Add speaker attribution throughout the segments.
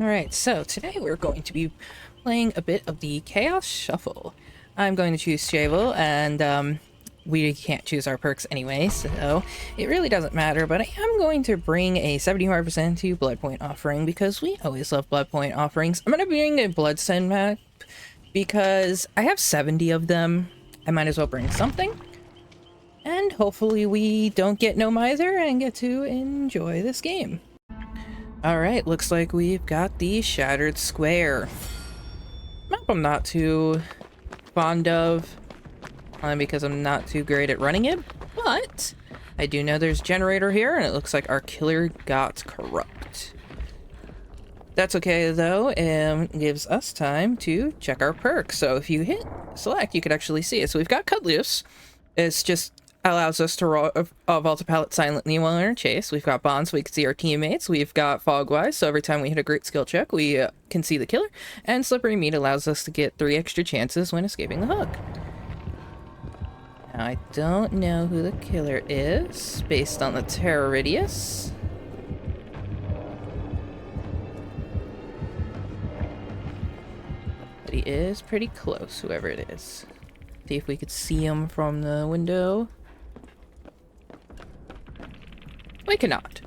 Speaker 1: Alright, so today we're going to be playing a bit of the Chaos Shuffle. I'm going to choose Shavel, and we can't choose our perks anyway, so it really doesn't matter, but I am going to bring a 75% to Blood Point Offering because we always love Blood Point Offerings. I'm going to bring a Bloodsend map because I have 70 of them. I might as well bring something. And hopefully we don't get no mither and get to enjoy this game. Alright, looks like we've got the Shattered Square. Map I'm not too fond of, because I'm not too great at running it, but I do know there's Generator here, and it looks like our killer got corrupt. That's okay, though, and gives us time to check our perks. So if you hit select, you could actually see it. So we've got Cut Loose. It's just allows us to vault a pallet silently while in our chase. We've got Bond, so we can see our teammates. We've got Fogwise, so every time we hit a great skill check, we can see the killer. And Slippery Meat allows us to get 3 extra chances when escaping the hook. Now, I don't know who the killer is, based on the terror radius. But he is pretty close, whoever it is. See if we could see him from the window. We cannot.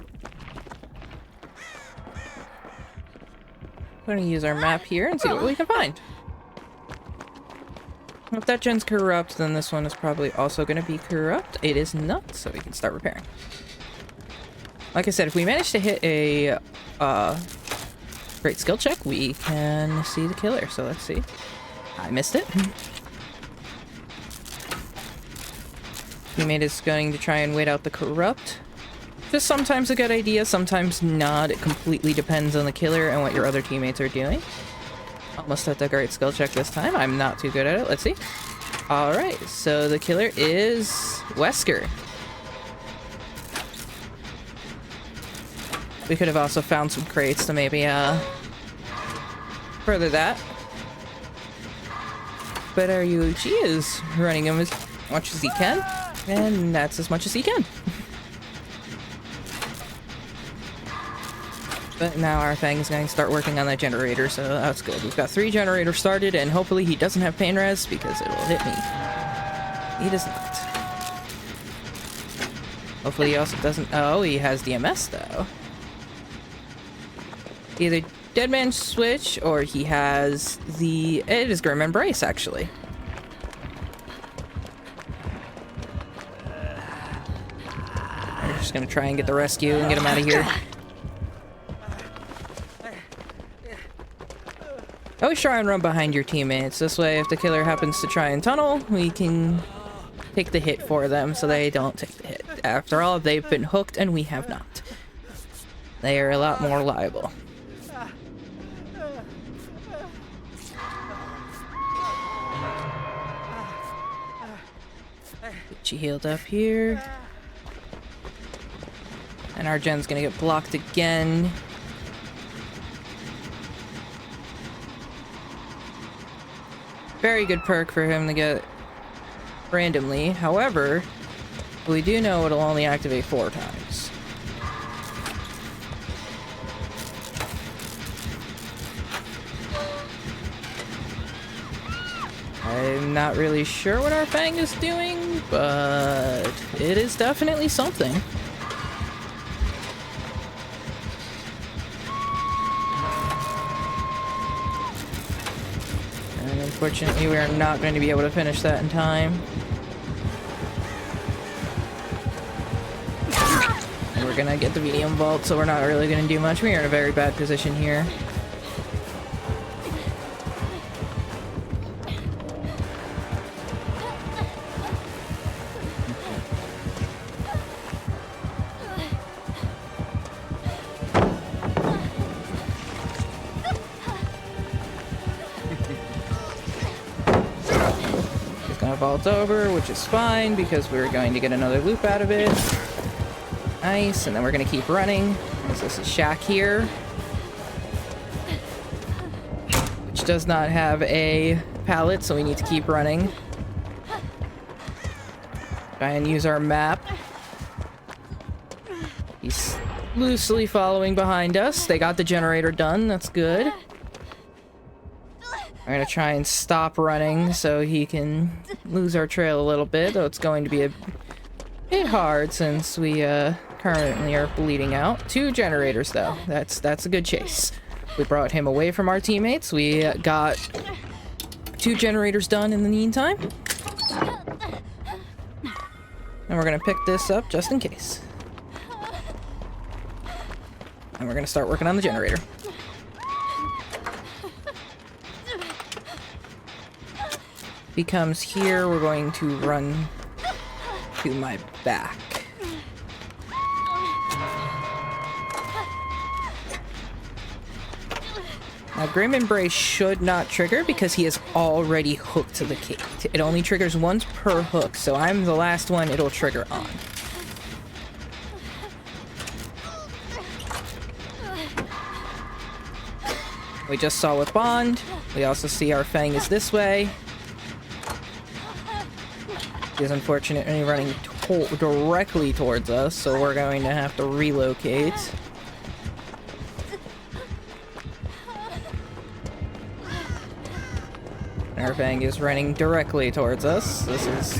Speaker 1: We're going to use our map here and see what we can find. If that gen's corrupt, then this one is probably also going to be corrupt. It is not, so we can start repairing. Like I said, if we manage to hit a great skill check, we can see the killer. So let's see. I missed it. Teammate is going to try and wait out the corrupt. Just sometimes a good idea, sometimes not. It completely depends on the killer and what your other teammates are doing. Almost at the great skill check this time. I'm not too good at it. Let's see. Alright, so the killer is Wesker. We could have also found some crates to maybe further that. But our UG is running him as much as he can. And that's as much as he can. But now our thing is going to start working on that generator, so that's good. We've got 3 generators started, and hopefully he doesn't have pain res because it will hit me. He does not. Hopefully he also doesn't. Oh, he has DMS though. Either Dead Man Switch or he has the. It is Grim Embrace actually. We're just gonna try and get the rescue and get him out of here. Always try and run behind your teammates. This way, if the killer happens to try and tunnel, we can take the hit for them so they don't take the hit. After all, they've been hooked and we have not. They are a lot more liable. Get you healed up here. And our gen's gonna get blocked again. Very good perk for him to get randomly. However, we do know it'll only activate 4 times. I'm not really sure what our Fang is doing, but it is definitely something. Unfortunately, we are not going to be able to finish that in time. And we're going to get the medium vault, so we're not really going to do much. We are in a very bad position here. Vault over, which is fine because we're going to get another loop out of it. Nice, and then we're going to keep running. This is Shack here, which does not have a pallet, so we need to keep running. Try and use our map. He's loosely following behind us. They got the generator done. That's good. We're gonna try and stop running so he can lose our trail a little bit, though it's going to be a bit hard since we currently are bleeding out. 2 generators though. That's a good chase. We brought him away from our teammates. We got 2 generators done in the meantime. And we're gonna pick this up just in case. And we're gonna start working on the generator. If he comes here, we're going to run to my back. Now, Grim Embrace should not trigger because he is already hooked to the Kate. It only triggers once per hook, so I'm the last one it'll trigger on. We just saw with Bond. We also see our Fang is this way. He is unfortunately running directly towards us, so we're going to have to relocate. Our Fang is running directly towards us. This is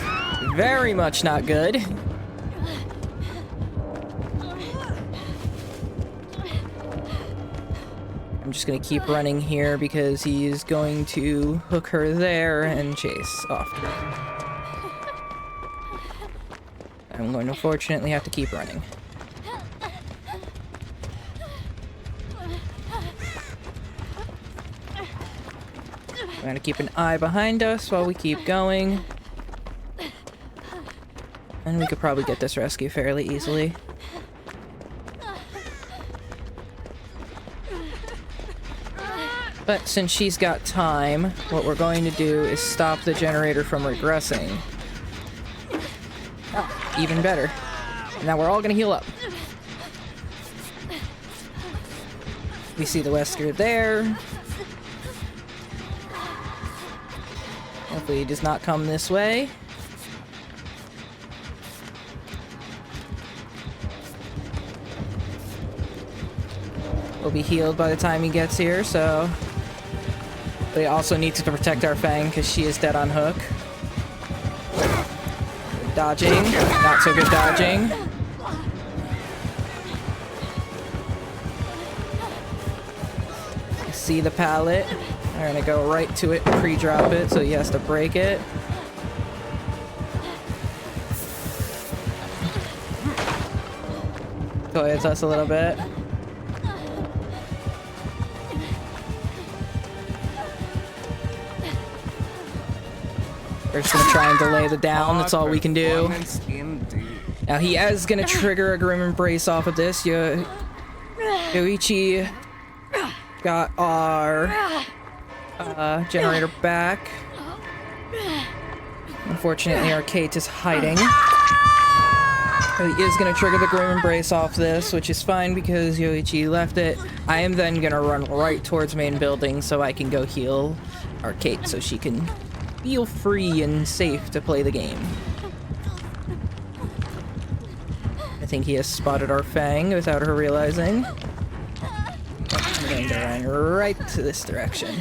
Speaker 1: very much not good. I'm just gonna keep running here because he's going to hook her there and chase after her. I'm going to unfortunately have to keep running. I'm gonna keep an eye behind us while we keep going. And we could probably get this rescue fairly easily. But since she's got time, what we're going to do is stop the generator from regressing. Ah, even better. Now we're all gonna heal up. We see the Wesker there. Hopefully he does not come this way. We'll be healed by the time he gets here, so... We also need to protect our Fang because she is dead on hook. Dodging. Not so good dodging. See the pallet. We're gonna go right to it, pre-drop it, so he has to break it. Go hits us a little bit. We're just gonna try and delay the down, that's all we can do. Now he is gonna trigger a Grim Embrace off of this. Yoichi got our generator back. Unfortunately, our Kate is hiding. He is going to trigger the Grim Embrace off this, which is fine because Yoichi left it. I am then going to run right towards main building so I can go heal our Kate so she can feel free and safe to play the game. I think he has spotted our Fang without her realizing. I'm going to run right to this direction.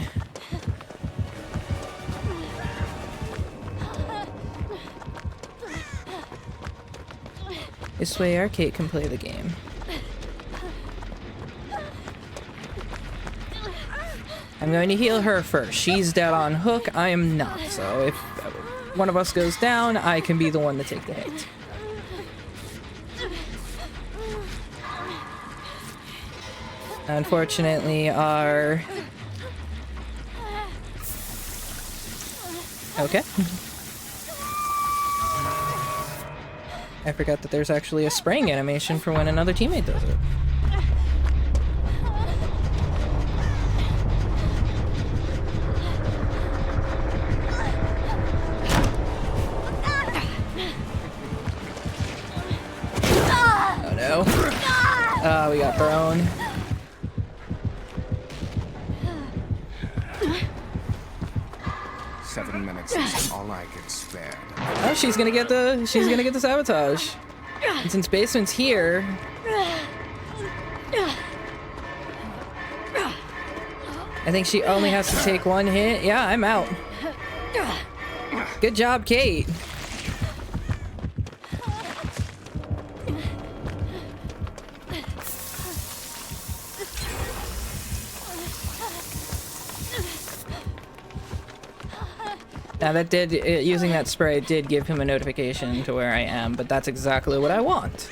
Speaker 1: This way our Kate can play the game. I'm going to heal her first. She's dead on hook, I am not. So if one of us goes down, I can be the one to take the hit. Unfortunately, our... Okay. I forgot that there's actually a spraying animation for when another teammate does it. Oh no. Oh, we got thrown.
Speaker 2: Is all I can spare.
Speaker 1: Oh, she's gonna get the sabotage. And since Basement's here, I think she only has to take one hit. Yeah, I'm out. Good job, Kate. Now that did, using that spray did give him a notification to where I am, but that's exactly what I want.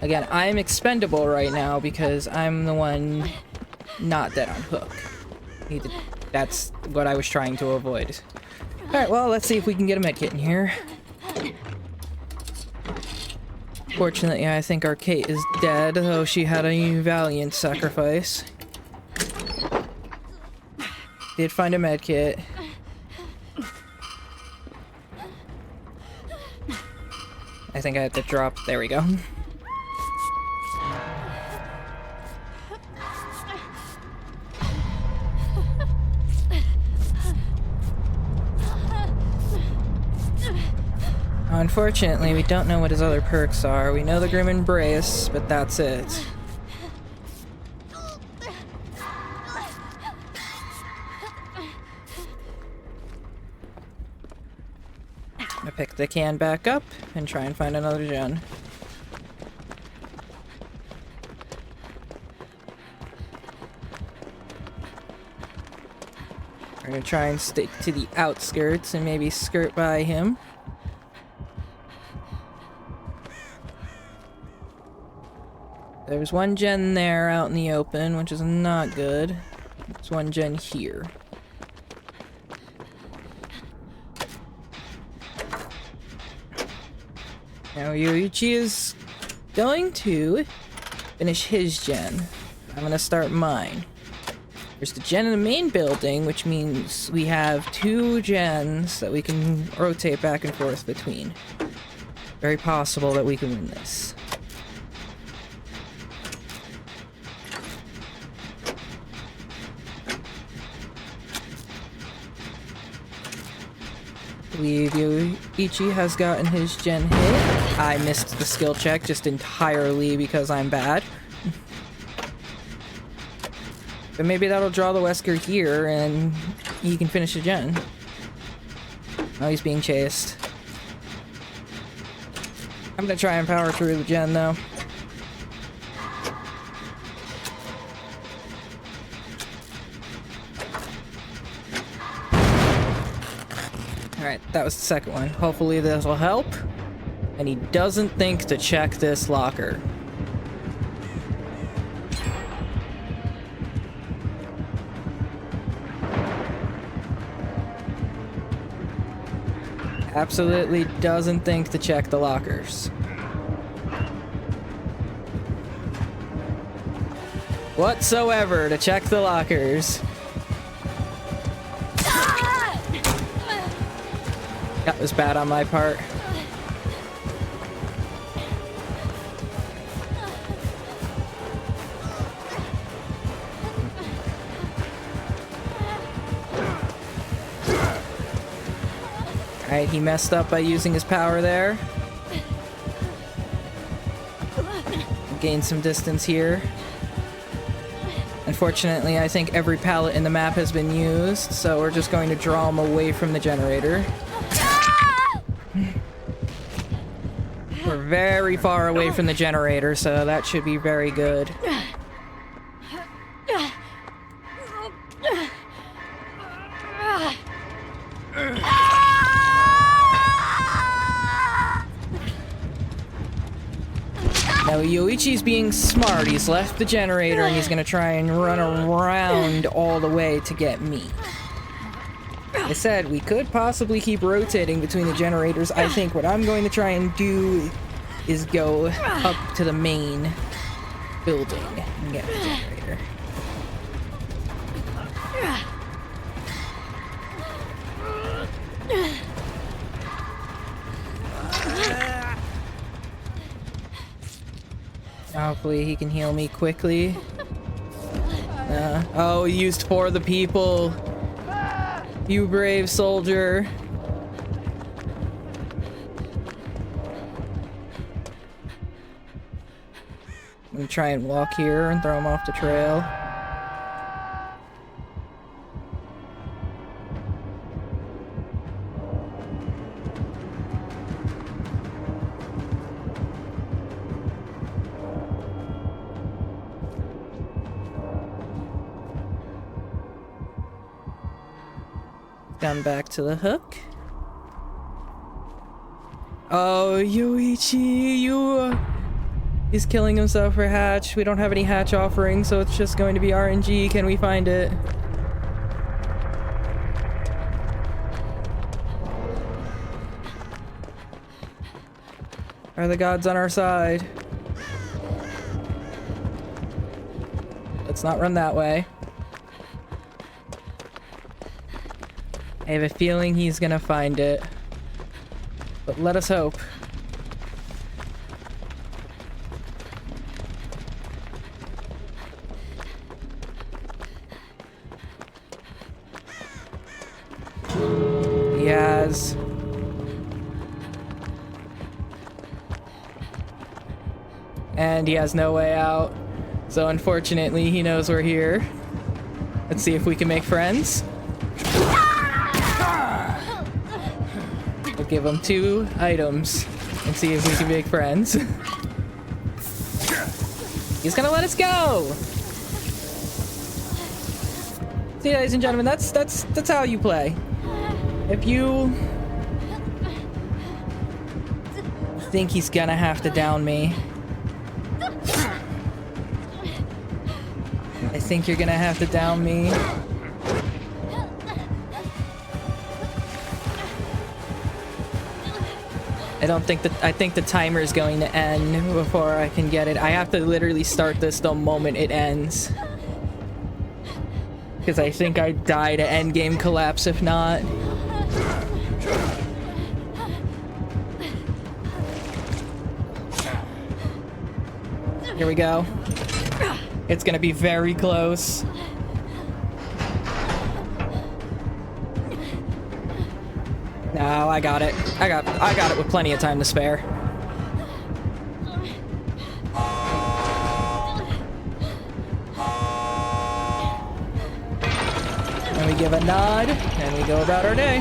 Speaker 1: Again, I'm expendable right now because I'm the one not dead on hook. That's what I was trying to avoid. Alright, well, let's see if we can get a medkit in here. Fortunately, I think our Kate is dead, though she had a valiant sacrifice. Did find a medkit. I think I have to drop. There we go. Unfortunately, we don't know what his other perks are. We know the Grim Embrace, but that's it. I'm gonna pick the can back up and try and find another gen. We're gonna try and stick to the outskirts and maybe skirt by him. There's one gen there out in the open, which is not good. There's one gen here. Now Yoichi is going to finish his gen. I'm gonna start mine. There's the gen in the main building, which means we have 2 gens that we can rotate back and forth between. Very possible that we can win this. I believe Yoichi has gotten his gen hit. I missed the skill check just entirely because I'm bad. But maybe that'll draw the Wesker here and he can finish the gen. Oh, he's being chased. I'm gonna try and power through the gen though. Alright, that was the second one. Hopefully this will help. And he doesn't think to check this locker. Absolutely doesn't think to check the lockers. Whatsoever to check the lockers. That was bad on my part. Alright, he messed up by using his power there. Gained some distance here. Unfortunately, I think every pallet in the map has been used, so we're just going to draw him away from the generator. We're very far away from the generator, so that should be very good. Now Yoichi's being smart. He's left the generator and he's gonna try and run around all the way to get me. Like I said, we could possibly keep rotating between the generators. I think what I'm going to try and do is go up to the main building and get the generator. Hopefully he can heal me quickly. Oh, he used for the people. You brave soldier. I'm gonna try and walk here and throw him off the trail. Gone back to the hook. Oh, Yoichi, he's killing himself for hatch. We don't have any hatch offerings, so it's just going to be RNG. Can we find it? Are the gods on our side? Let's not run that way. I have a feeling he's gonna find it. But let us hope. He has. And he has no way out. So unfortunately, he knows we're here. Let's see if we can make friends. We'll give him 2 items and see if we can make friends. He's gonna let us go! See, ladies and gentlemen, that's how you play. If you think he's gonna have to down me, I think you're gonna have to down me. I think the timer is going to end before I can get it. I have to literally start this the moment it ends. Because I think I die to endgame collapse if not. Here we go. It's gonna be very close. No, I got it. I got it with plenty of time to spare. And we give a nod, and we go about our day.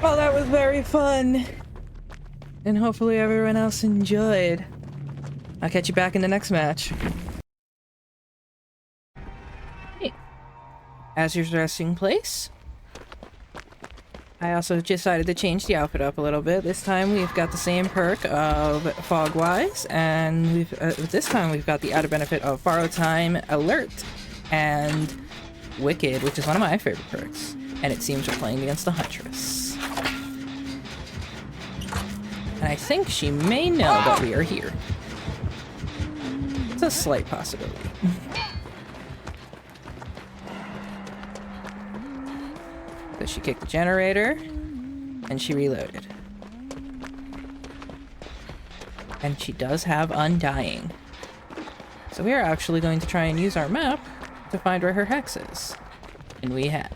Speaker 1: Well, that was very fun. And hopefully everyone else enjoyed. I'll catch you back in the next match. Hey. As your resting place. I also decided to change the outfit up a little bit. This time we've got the same perk of Fogwise, and this time we've got the added benefit of Borrow Time, Alert, and Wicked, which is one of my favorite perks. And it seems we're playing against the Huntress. And I think she may know that we are here. It's a slight possibility. So she kicked the generator, and she reloaded. And she does have Undying. So we are actually going to try and use our map to find where her hex is. And we have.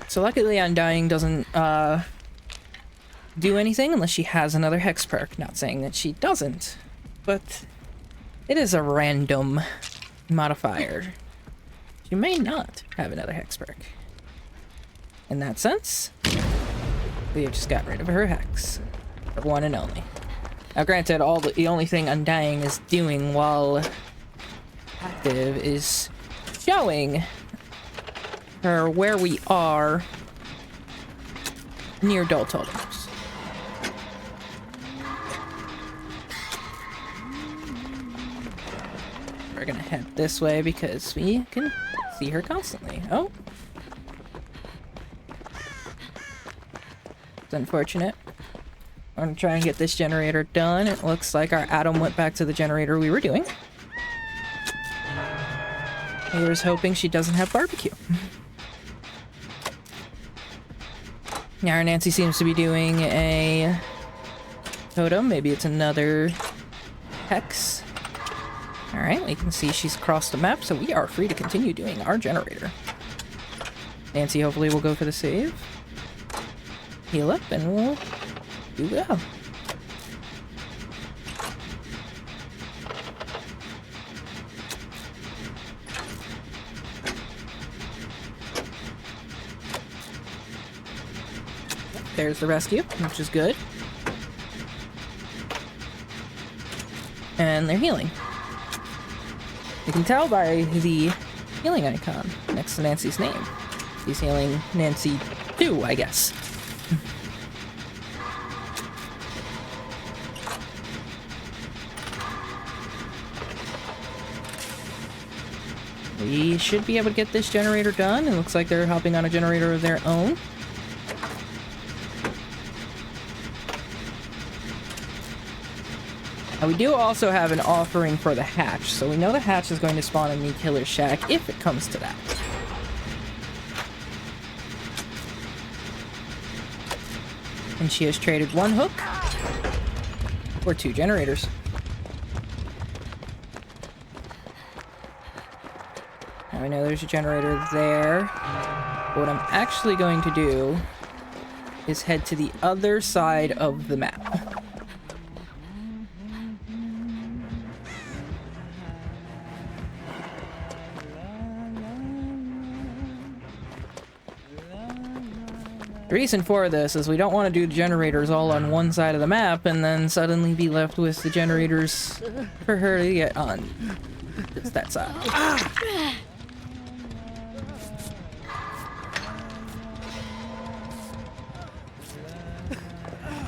Speaker 1: So luckily Undying doesn't, do anything unless she has another hex perk. Not saying that she doesn't, but it is a random modifier. She may not have another hex perk. In that sense, we have just got rid of her hex. The one and only. Now granted, the only thing Undying is doing while active is showing her where we are near Dull Totems. We're gonna head this way because we can see her constantly. Oh. It's unfortunate. I'm gonna try and get this generator done. It looks like our Atom went back to the generator we were doing. Here's hoping she doesn't have barbecue. Now our Nancy seems to be doing a totem. Maybe it's another hex. Alright, we can see she's crossed the map, so we are free to continue doing our generator. Nancy hopefully will go for the save. Heal up, and we'll do well. There's the rescue, which is good. And they're healing. You can tell by the healing icon next to Nancy's name. He's healing Nancy 2, I guess. We should be able to get this generator done. It looks like they're hopping on a generator of their own. Now we do also have an offering for the hatch, so we know the hatch is going to spawn in the killer shack if it comes to that. And she has traded 1 hook for 2 generators. Now I know there's a generator there. But what I'm actually going to do is head to the other side of the map. The reason for this is we don't want to do generators all on one side of the map and then suddenly be left with the generators for her to get on just that side.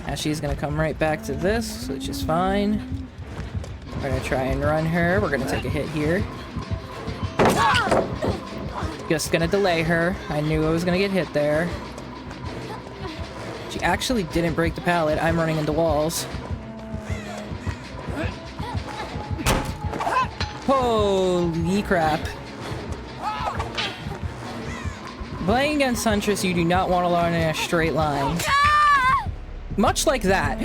Speaker 1: Now she's gonna come right back to this, which is fine. We're gonna try and run her. We're gonna take a hit here. Just gonna delay her. I knew I was gonna get hit there. She actually didn't break the pallet. I'm running into walls. Holy crap. Playing against Huntress, you do not want to run in a straight line. Much like that.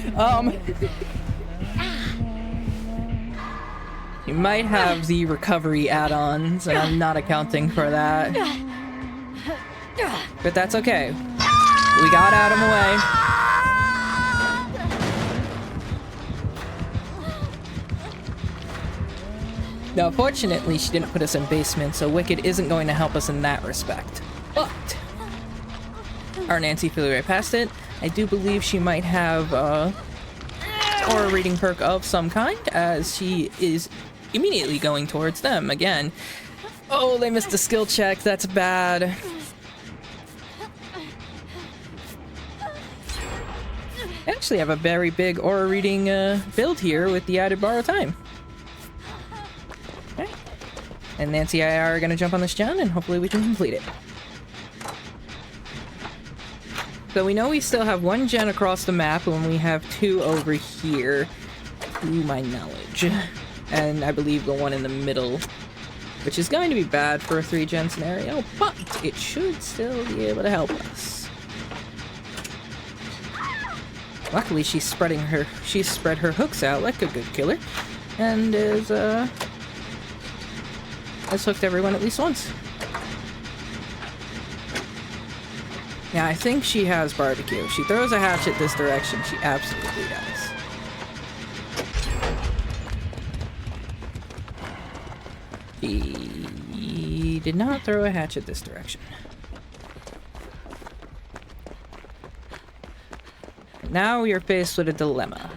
Speaker 1: You might have the recovery add-ons, and I'm not accounting for that. But that's okay. We got Adam away. Now, fortunately, she didn't put us in basement, so Wicked isn't going to help us in that respect. But our Nancy flew right past it. I do believe she might have aura reading perk of some kind, as she is immediately going towards them again. Oh, they missed a skill check. That's bad. I actually have a very big aura reading build here with the added borrow time. Okay. And Nancy and I are going to jump on this gen, and hopefully we can complete it. So we know we still have 1 gen across the map, and we have 2 over here, to my knowledge. And I believe the one in the middle, which is going to be bad for a 3-gen scenario, but it should still be able to help us. Luckily, she's spread her hooks out like a good killer, and has hooked everyone at least once. Yeah, I think she has barbecue. If she throws a hatchet this direction, she absolutely does. She did not throw a hatchet this direction. Now we are faced with a dilemma.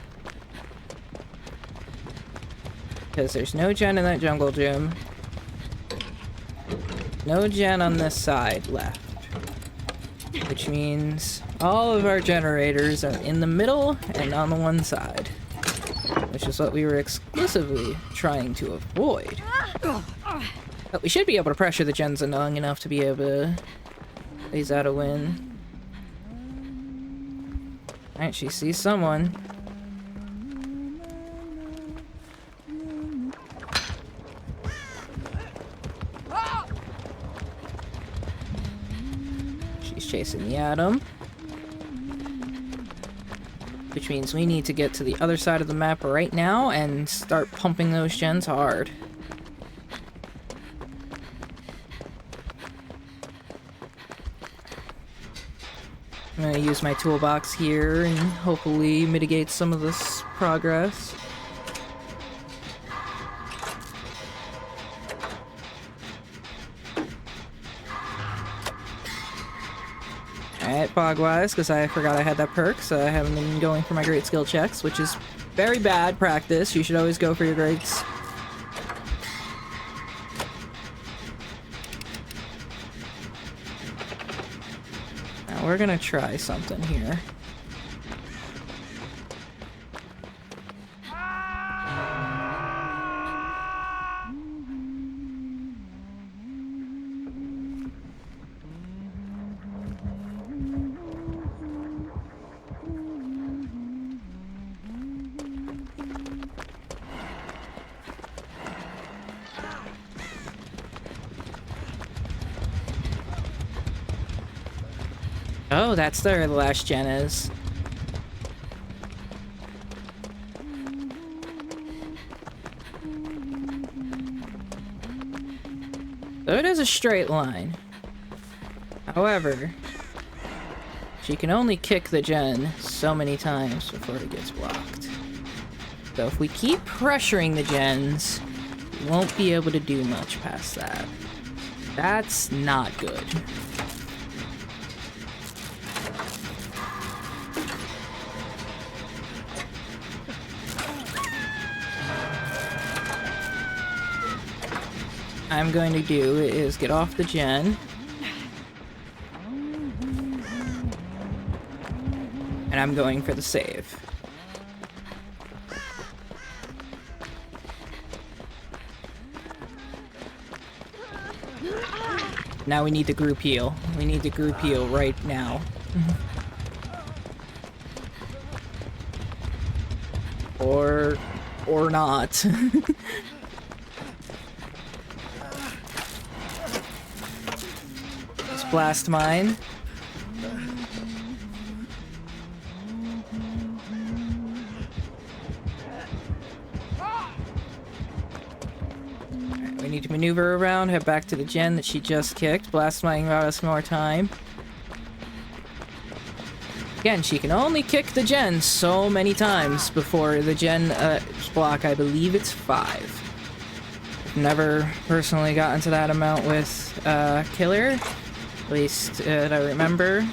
Speaker 1: Because there's no gen in that jungle gym. No gen on this side left. Which means all of our generators are in the middle and on the one side. Which is what we were exclusively trying to avoid. But we should be able to pressure the gens long enough to be able to phase out a win. Alright, she sees someone. She's chasing the Atom. Which means we need to get to the other side of the map right now and start pumping those gens hard. I'm gonna use my toolbox here and hopefully mitigate some of this progress. Alright, Fogwise, because I forgot I had that perk, so I haven't been going for my great skill checks, which is very bad practice. You should always go for your greats. we're gonna try something here. Oh, that's where the last gen is. So it is a straight line. However, she can only kick the gen so many times before it gets blocked. So if we keep pressuring the gens, we won't be able to do much past that. That's not good. I'm going to do is get off the gen. And I'm going for the save. Now we need to group heal. We need to group heal right now. Or not. Blast mine. Alright, we need to maneuver around, head back to the gen that she just kicked. Blast mine got us more time. Again, she can only kick the gen so many times before the gen block. I believe it's 5. Never personally gotten to that amount with Killer. At least that I remember.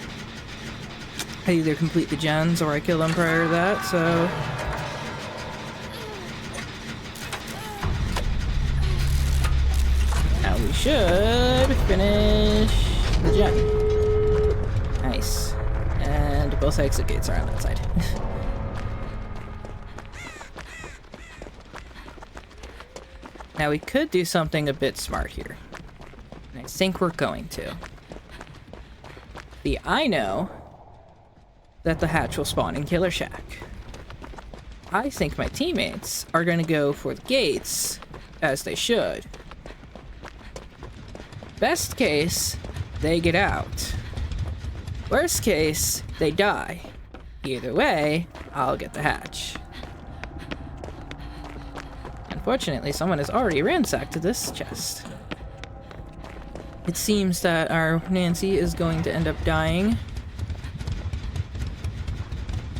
Speaker 1: I either complete the gens or I kill them prior to that, so... Now we should finish the gen. Nice. And both exit gates are on that side. Now we could do something a bit smart here. And I think we're going to. I know that the hatch will spawn in Killer Shack. I think my teammates are going to go for the gates, as they should. Best case, they get out. Worst case, they die. Either way, I'll get the hatch. Unfortunately, someone has already ransacked this chest. It seems that our Nancy is going to end up dying.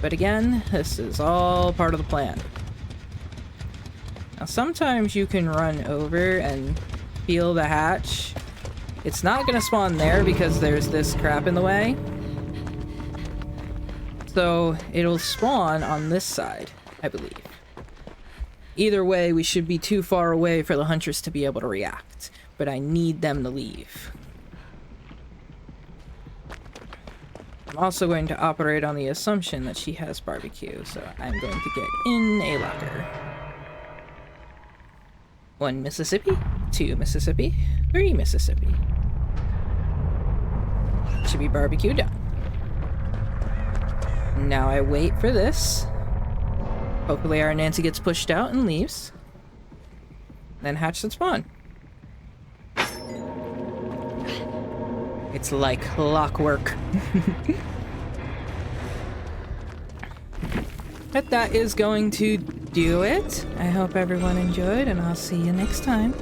Speaker 1: But again, this is all part of the plan. Now sometimes you can run over and feel the hatch. It's not gonna spawn there because there's this crap in the way. So it'll spawn on this side, I believe. Either way, we should be too far away for the Huntress to be able to react. But I need them to leave. I'm also going to operate on the assumption that she has barbecue, so I'm going to get in a locker. 1 Mississippi, 2 Mississippi, 3 Mississippi. Should be barbecue done. Now I wait for this. Hopefully our Nancy gets pushed out and leaves. Then hatch and spawn. It's like clockwork. But that is going to do it. I hope everyone enjoyed, and I'll see you next time.